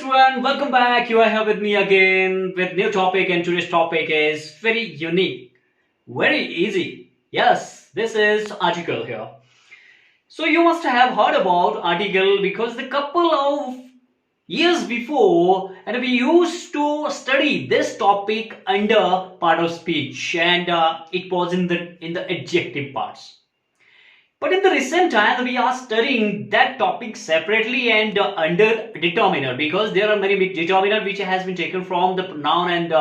everyone, welcome back. You are here with me again with new topic, and today's topic is very unique, very easy. Yes, this is article here. So you must have heard about article because the couple of years before, and we used to study this topic under part of speech, and it was in the adjective parts. But in the recent times, we are studying that topic separately and under determiner, because there are many determiner which has been taken from the noun and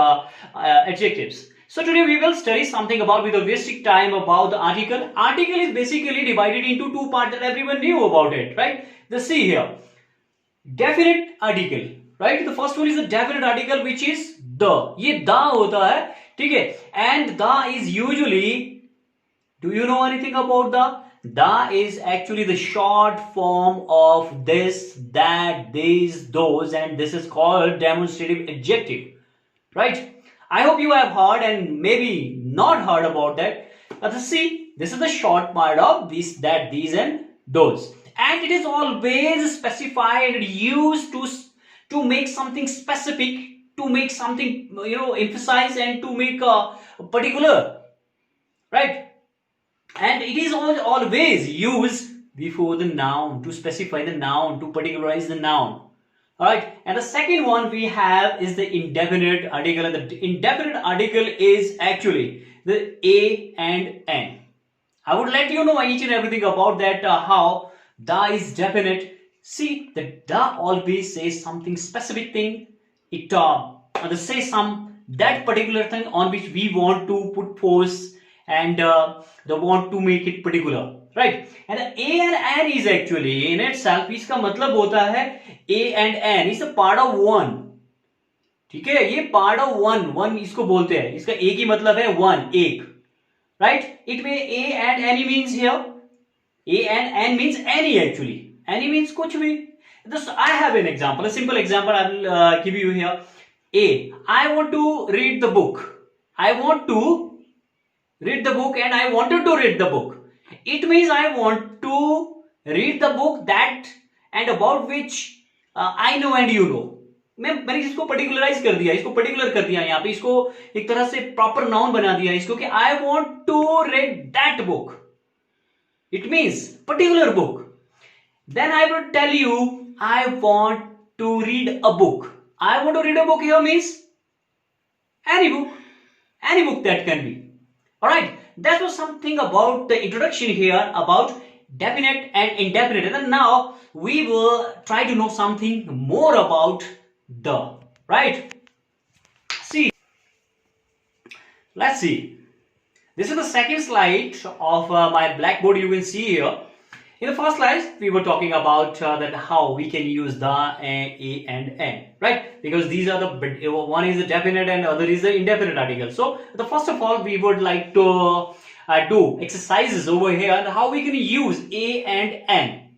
adjectives. So today we will study something about, with a wasting time, about the article. Article is basically divided into two parts that everyone knew about it, right? The see here, definite article, right? The first one is the definite article, which is the. ये the होता है, ठीक है? And the is usually, do you know anything about the? The is actually the short form of this, that, these, those, and this is called demonstrative adjective, right? I hope you have heard and maybe not heard about that. See, this is the short part of this, that, these, and those, and it is always specified and used to make something specific, to make something emphasize, and to make a particular, right? And it is always used before the noun, to specify the noun, to particularize the noun. Alright, and the second one we have is the indefinite article, and the indefinite article is actually the a and n. I would let you know each and everything about that, how the is definite. See, the always says something specific thing. It says some that particular thing on which we want to put force, and they want to make it particular, right? And the a and n is actually in itself, इसका मतलब होता है a and n is a part of one, ठीक है? ये part of one इसको बोलते हैं. इसका a की मतलब है one, एक, right? It may a and any means here, a and n means any, actually any means कुछ भी. This I have an example, a simple example I will give you here. I want to read the book. I want to read the book, and I wanted to read the book. It means I want to read the book that and about which I know and you know. मैंने इसको पर्टिकुलराइज कर दिया, इसको particular कर दिया, यहाँ पे इसको एक तरह से प्रॉपर नाउन बना दिया इसको, कि I want to read that book. It means particular book. Then I will tell you I want to read a book. I want to read a book here means any book that can be. Alright, that was something about the introduction here about definite and indefinite. And then now we will try to know something more about the, right? See, let's see. This is the second slide of my blackboard. You will see here. In the first slide, we were talking about that how we can use the a and n, right? Because these are the one is the definite and other is the indefinite article. So, the first of all, we would like to do exercises over here and how we can use a and n,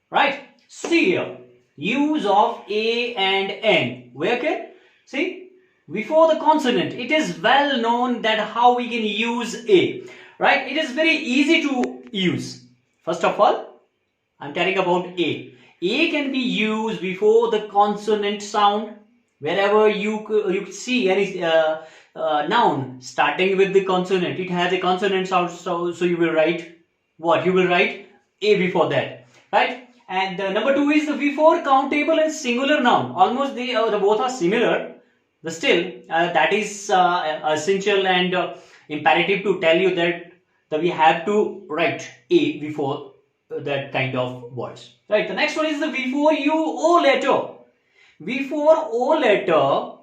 right? See here, use of a and n. Where can see before the consonant? It is well known that how we can use a, right? It is very easy to use. First of all, I'm telling about a. A can be used before the consonant sound. Wherever you see any noun starting with the consonant, it has a consonant sound. So you will write what? You will write a before that, right? And number two is the before countable and singular noun. Almost the both are similar, but still that is essential and imperative to tell you that we have to write a before that kind of words, right? The next one is the before you o letter. Before o letter,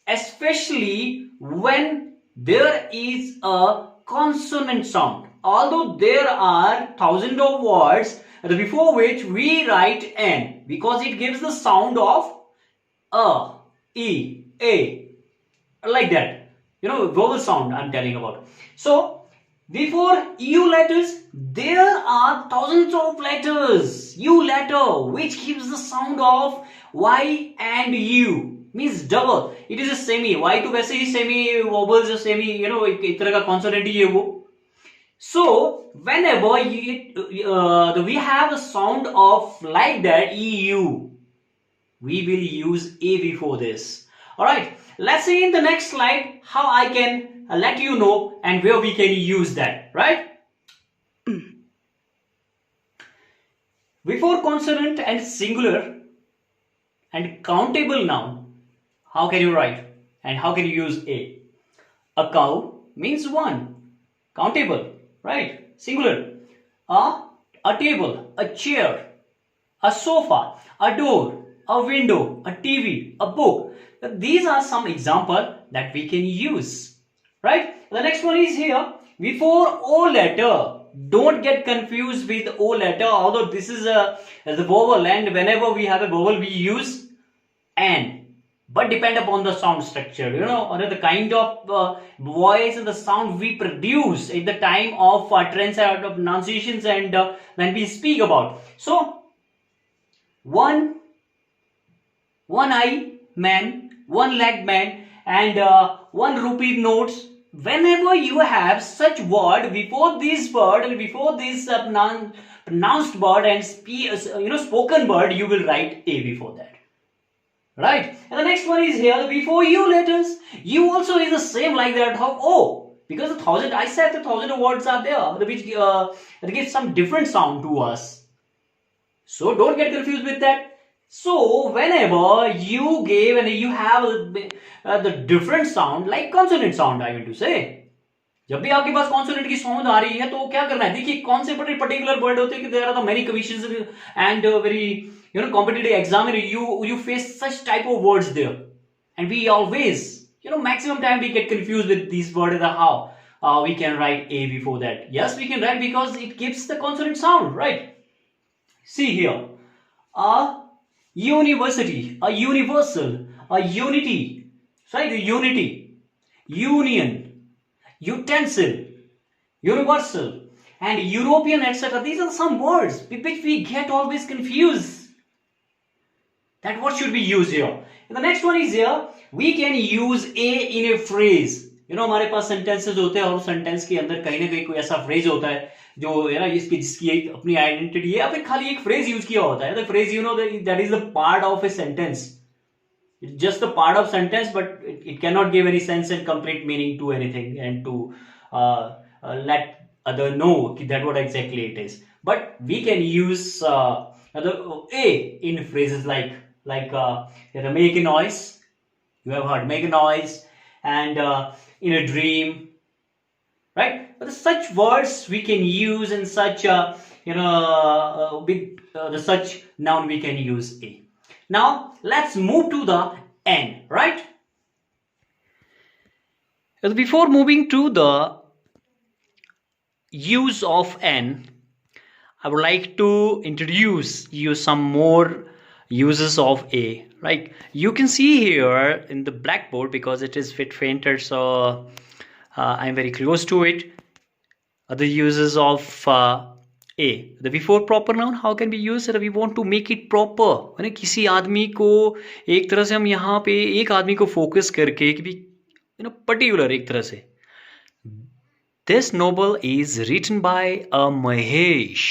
especially when there is a consonant sound. Although there are thousands of words before which we write n, because it gives the sound of a, e, a, like that. Vowel sound I'm telling about. So before U letters, there are thousands of letters. U letter, which gives the sound of Y and U, means double. It is a semi. Y तो वैसे ही semi vowels, semi, एक तरह का consonant ही है वो. So whenever we have a sound of like that, EU, we will use a before this. All right, let's see in the next slide how I can let you know and where we can use that, right? Before consonant and singular and countable noun, how can you write and how can you use a? A cow means one, countable, right? Singular. A table, a chair, a sofa, a door, a window, a TV, a book. These are some example that we can use, right? The next one is here. Before O letter, don't get confused with O letter, although this is the vowel, and whenever we have a vowel we use N, but depend upon the sound structure, or the kind of voice and the sound we produce at the time of trends of pronunciations and when we speak about. So one eye man, one leg man, and 1 rupee notes. Whenever you have such word before this word and before this pronounced word and spoken word, you will write a before that, right? And the next one is here, before U letters. U also is the same like that. How O? Because I said 1,000 words are there which give some different sound to us. So don't get confused with that. So whenever you give and you have the different sound, like consonant sound, I mean to say, जब भी आपके पास consonant की sound आ रही है तो क्या करना है, देखिए कौन से पर्टिकुलर वर्ड होते हैं कि there are the many commissions and very competitive exam, you face such type of words there, and we always maximum time we get confused with these words. How we can write a before that? Yes, we can write because it gives the consonant sound, right? See here, a university, a universal, a unity, right? Unity, union, utensil, universal, and European, etc. These are some words which we get always confused. That what should we use here? And the next one is here, we can use a in a phrase. हमारे पास sentences होते हैं और sentence के अंदर कहीं ना कहीं कोई ऐसा फ्रेज होता है जो जिसकी एक अपनी आइडेंटिटी है या फिर खाली एक फ्रेज यूज किया होता है. The phrase that is the part of a sentence. It's just the part of sentence, but it cannot give any sense and complete meaning to anything and to let other know that what exactly it is. But we can use a in phrases like make a noise. You have heard make a noise, and in a dream, right? But such words we can use in such with the such noun we can use a. Now let's move to the N, right? Before moving to the use of N, I would like to introduce you some more uses of a. Like you can see here in the blackboard, because it is bit fainter, so I'm very close to it. Other uses of a. The before proper noun, how can we use it? We want to make it proper. यानी किसी आदमी को एक तरह से हम यहाँ पे एक आदमी को फोकस करके कि पर्टिकुलर एक तरह से, This novel is written by a Mahesh.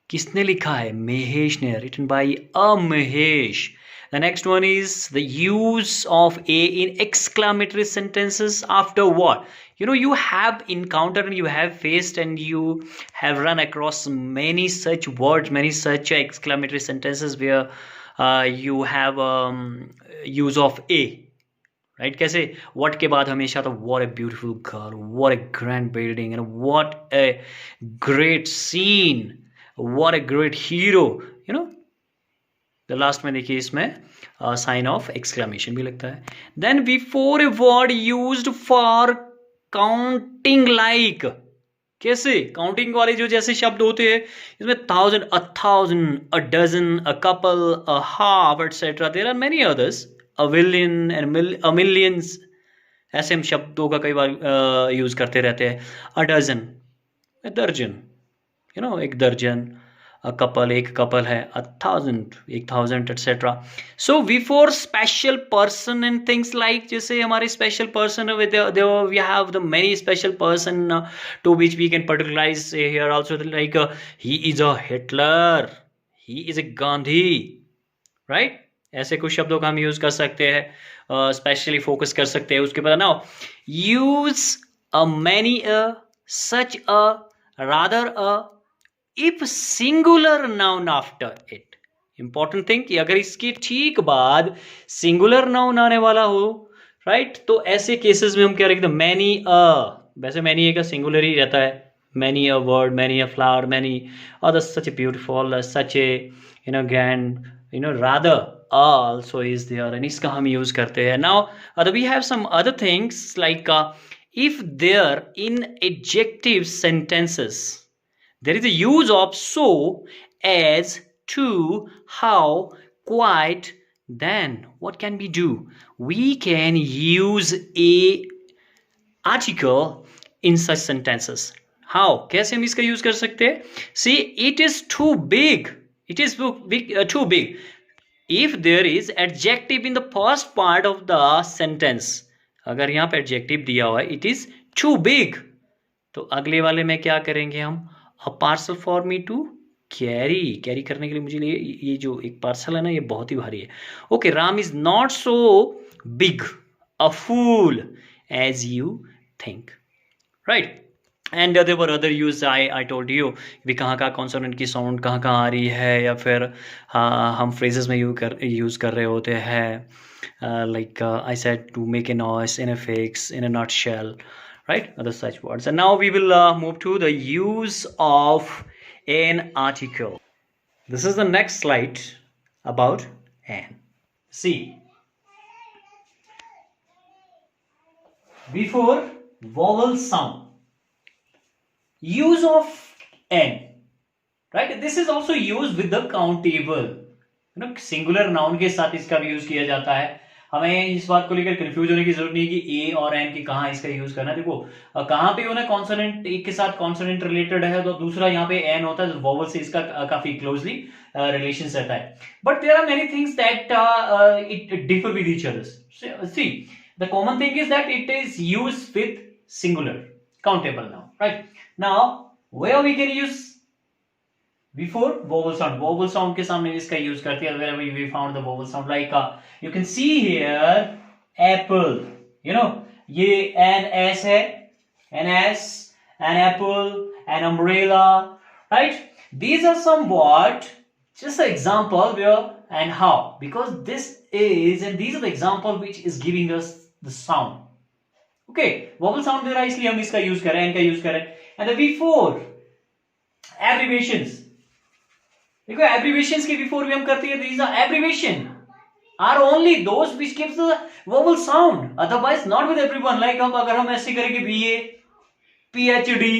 किसने लिखा है? महेश ने. Written by a Mahesh. The next one is the use of a in exclamatory sentences after what? You have encountered and you have faced and you have run across many such words, many such exclamatory sentences where you have use of a. Right? कैसे? What के बाद हमेशा तो what a beautiful girl, what a grand building, and what a great scene, what a great hero. The last में देखिए इसमें sign of exclamation भी लगता है. Then before a word used for counting, like कैसे? काउंटिंग वाले जो जैसे शब्द होते हैं इसमें 1,000, 1,000, a dozen, a couple, a half, etc. There are many others. A billion and a millions, ऐसे हम शब्दों का कई बार यूज करते रहते हैं. A dozen, a dर्जन, एक दर्जन. A couple, एक कपल है. 1,000, 1,000, etc. So before special person and things like, जैसे हमारे special person with we have the many special person to which we can particularize here also, like he is a Hitler, he is a Gandhi, right? ऐसे कुछ शब्दों का हम use कर सकते हैं, स्पेशली फोकस कर सकते हैं उसके बाद. Now use a, many a, such a, rather a, if singular noun after it. Important thing कि अगर इसके ठीक बाद सिंगुलर नाउन आने वाला हो, राइट, तो ऐसे केसेस में हम क्या रखेंगे, मैनी अ. वैसे मैनी ए का सिंगुलर ही रहता है. Many a word, many a flower, many other such a beautiful, such A grand, rather also is there, and इसका हम यूज करते हैं. Now we have some other things like if there in adjective sentences there is a use of so, as, to, how, quite, then what can we do? We can use a article in such sentences. How? कैसे हम इसका use कर सकते हैं? See, it is too big. It is too big. If there is adjective in the first part of the sentence, अगर यहाँ पे adjective दिया हुआ है, it is too big, तो अगले वाले में क्या करेंगे हम? A parcel for me to carry करने के लिए मुझे ये जो एक पार्सल है ना, ये बहुत ही भारी है. Okay, Ram is not so big a fool as you think, right. And there were other use. I told you भी कहाँ कहाँ कॉन्सोनेंट की साउंड कहाँ कहाँ आ रही है, या फिर हम फ्रेजेस में यूज कर रहे होते हैं. Like I said to make a noise, in a fix, in a nutshell, right, other such words. And now we will move to the use of an article. This is the next slide about an. See, before vowel sound, use of an, right, this is also used with the countable, singular noun के साथ इसका भी use किया जाता है. हमें इस बात को लेकर कंफ्यूज होने की जरूरत नहीं कि ए और एन की कहाँ इसका यूज करना है. देखो, कहाँ पे होना, कॉन्सोनेंट एक के साथ कॉन्सोनेंट रिलेटेड है, तो दूसरा यहाँ पे एन होता है, तो वोवल से इसका काफी क्लोजली रिलेशन रहता है. But there are many things that it differ with each other. See, the common thing is that it is use with singular countable noun, right. Now where we can use before vowel sound के सामने इसका use करते हैं. wherever we found the vowel sound, like you can see here apple, ये an s है, an s, an apple, an umbrella, right. These are somewhat just an example where and how, because this is, and these are the example which is giving us the sound. okay, vowel sound दे रहा है इसलिए हम इसका use कर रहे हैं, इनका use कर रहे हैं. and the before abbreviations, देखो एब्रीविएशंस के बिफोर भी हम करते हैं. these are abbreviation are only those which gives the vowel sound, otherwise not with everyone. like अब अगर हम ऐसे करेंगे BA, PhD,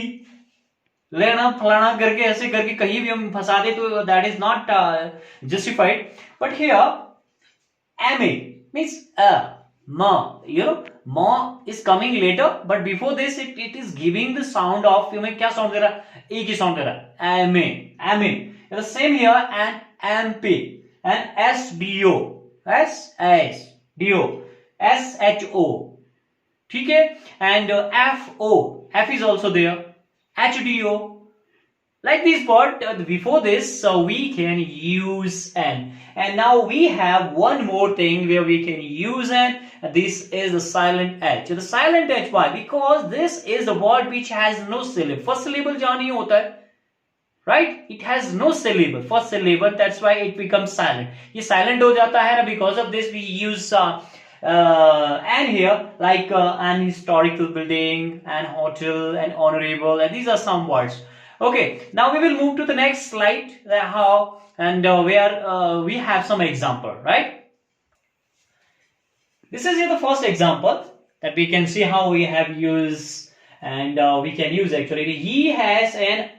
लेना फलाना करके ऐसे करके कहीं भी हम फंसा दे, तो that is not justified. but here MA means ma, ma is coming later, but before this it is giving the sound of, क्या sound दे रहा है? E की sound दे रहा है, MA. The same here, and MP, and SDO, SHO, ठीक है. and FO, F is also there, HDO, like this word. Before this, so we can use an. And now we have one more thing where we can use an. This is the silent H. The silent H, why? Because this is the word which has no syllable. First syllable जहाँ नहीं होता है, right, it has no syllable, first syllable, that's why it becomes silent. ये silent हो जाता है ना, because of this we use and here, like an historical building, an hotel, an honorable, and these are some words. okay, now we will move to the next slide, how and where we have some example, right. this is here the first example that we can see how we have used, and we can use actually. He has an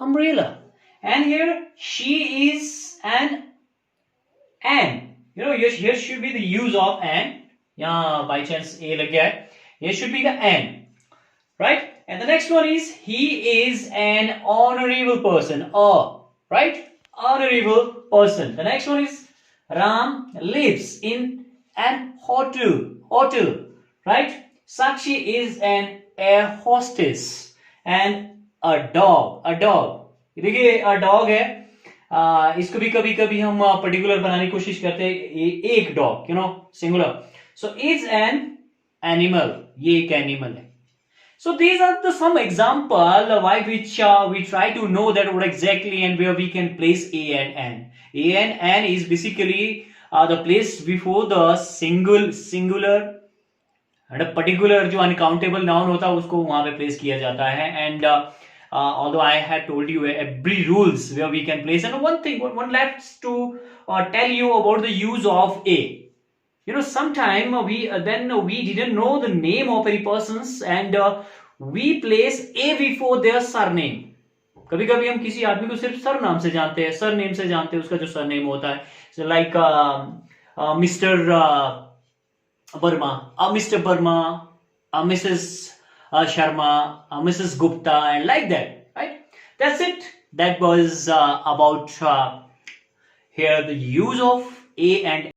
umbrella, and here she is an. Here should be the use of an. Yeah, by chance a लग गया है, here should be the an, right. and the next one is he is an honorable person, right, honorable person. the next one is Ram lives in an hotel, right. Sakshi is an air hostess, and a dog, देखिए a dog है, इसको भी कभी कभी हम particular बनाने की कोशिश करते हैं, एक dog, singular. So is an animal, ये एक एनिमल है. So these are the some example why which we try to know that what exactly and where we can place A and N. A and N is basically the place before the singular and a particular जो uncountable noun होता है उसको वहां पे place किया जाता है. And although I had told you every rules where we can place, and one left to tell you about the use of A. Sometime we didn't know the name of any persons and we place A before their surname. कभी कभी हम किसी आदमी को सिर्फ sir नाम से जानते हैं, सर नेम से जानते हैं, उसका जो सर नेम होता है, like mister Verma, mister Verma, Mrs Sharma, Mrs Gupta, and like that, right? That's it. That was about here the use of A and